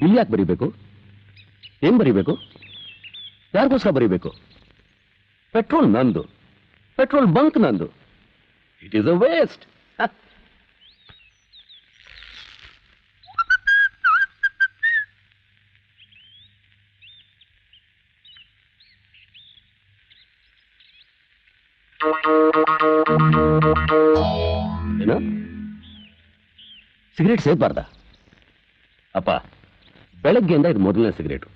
ಇಲ್ಲಿ ಯಾಕೆ ಬರೀಬೇಕು? ಏನ್ ಬರೀಬೇಕು? ಯಾರಿಗೋಸ್ಕರ ಬರೀಬೇಕು? ಪೆಟ್ರೋಲ್ ನಂದು, ಪೆಟ್ರೋಲ್ ಬಂಕ್ ನಂದು. It is a waste. ಏನು ಸಿಗರೇಟ್ ಸೇದಬಾರ್ದ? ಅಪ್ಪ, ಬೆಳಗ್ಗೆಯಿಂದ ಇದು ಮೊದಲನೇ ಸಿಗರೇಟು.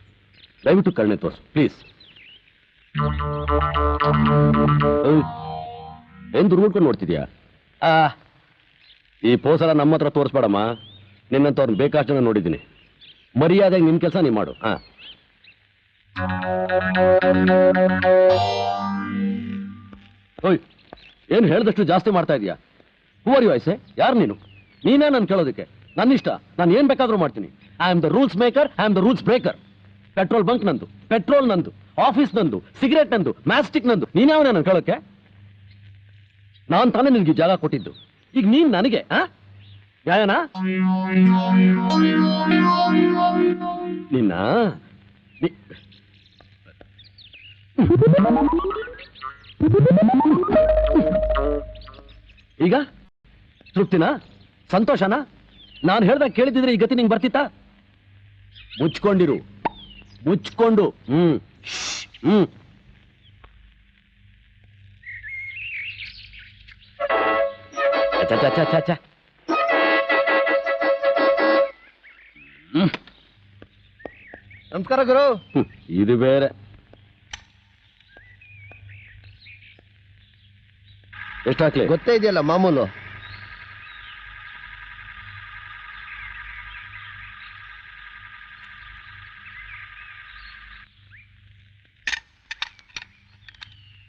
ದಯವಿಟ್ಟು ಕಣ್ಣೆ ತೋರಿಸು ಪ್ಲೀಸ್. ಏನ್ ದುರ್ಗುಡ್ಕೊಂಡು ನೋಡ್ತಿದ್ಯಾ? ಈ ಪೋಸಲ ನಮ್ಮ ಹತ್ರ ತೋರಿಸ್ಬೇಡಮ್ಮ. ನಿನ್ನಂತವ್ರನ್ನ ಬೇಕಾಷ್ಟು ಜನ ನೋಡಿದ್ದೀನಿ. ಮರ್ಯಾದೆಗೆ ನಿನ್ ಕೆಲಸ ನೀ ಮಾಡು. ಓಯ್, ಏನು ಹೇಳ್ದಷ್ಟು ಜಾಸ್ತಿ ಮಾಡ್ತಾ ಇದೀಯಾ? Who are you I say? ಯಾರು ನೀನು? ನೀನೇ ನಾನು ಕೇಳೋದಕ್ಕೆ? ನನ್ನ ಇಷ್ಟ, ನಾನು ಏನ್ ಬೇಕಾದ್ರೂ ಮಾಡ್ತೀನಿ. I am the rules maker, I am the rules breaker. Petrol bunk ನಂದು, ಪೆಟ್ರೋಲ್ ನಂದು, ಆಫೀಸ್ ನಂದು, ಸಿಗರೇಟ್ ನಂದು, ಮ್ಯಾಸ್ಟಿಕ್ ನಂದು. ನೀನ್ಯಾವನೇ ನಾನು ಕೇಳೋಕೆ? ನಾನ್ ತಾನೇ ನಿನ್ಗೆ ಜಾಗ ಕೊಟ್ಟಿದ್ದು. ಈಗ ನೀನ್ ನನಗೆ ನ್ಯಾಯನಾ? ನಿನ್ನ ಈಗ ತೃಪ್ತಿನಾ? ಸಂತೋಷನಾ? ನಾನು ಹೇಳ್ದಾಗ ಕೇಳಿದ್ರೆ ಈ ಗತಿ ನಿಂಗೆ ಬರ್ತಿತ್ತಾ? ಮುಚ್ಕೊಂಡಿರು, ಮುಚ್ಕೊಂಡು. ನಮಸ್ಕಾರ ಗುರು. ಇದು ಬೇರೆ. ಎಷ್ಟಾಗ್ಲಿ? ಗೊತ್ತೇ ಇದೆಯಲ್ಲ ಮಾಮೂಲು.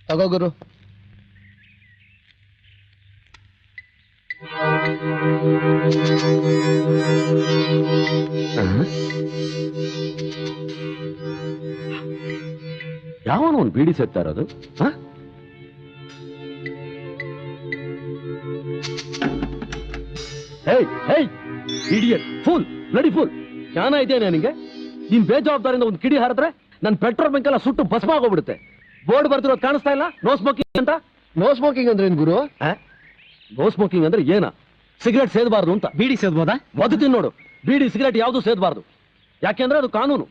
ತಗೋ ಗುರು. ಯಾವನು ಒಂದು ಬೀಡಿ ಸೇರ್ತಾ ಇರೋದು? Idiot, fool, bloody fool. ಜ್ಞಾನ ಇದೆಯಾ ನಿನಗೆ? ನೀನ್ ಬೇಜವಾಬ್ದಾರಿಯಿಂದ ಒಂದು ಕಿಡಿ ಹಾರಿದ್ರೆ ನನ್ನ ಪೆಟ್ರೋಲ್ ಬಂಕ್ ಎಲ್ಲ ಸುಟ್ಟು ಭಸ್ಮ ಆಗೋಗ್ಬಿಡುತ್ತೆ. ಬೋರ್ಡ್ ಬರ್ತಿರೋದು ಕಾಣಿಸ್ತಾ ಇಲ್ಲ, ನೋ ಸ್ಮೋಕಿಂಗ್ ಅಂತ. ನೋ ಸ್ಮೋಕಿಂಗ್ ಅಂದ್ರೆ ಏನ್ ಗುರು? ನೋ ಸ್ಮೋಕಿಂಗ್ ಅಂದ್ರೆ ಏನ? ಸಿಗರೇಟ್ ಸೇದಬಾರ್ದು ಅಂತ. ಬೀಡಿ ಸೇದ್ಬೋದಾ? ಒದ್ತೀನಿ ನೋಡು. ಬೀಡಿ ಸಿಗರೇಟ್ ಯಾವುದು ಸೇದಬಾರ್ದು. ಯಾಕೆಂದ್ರೆ ಅದು ಕಾನೂನು.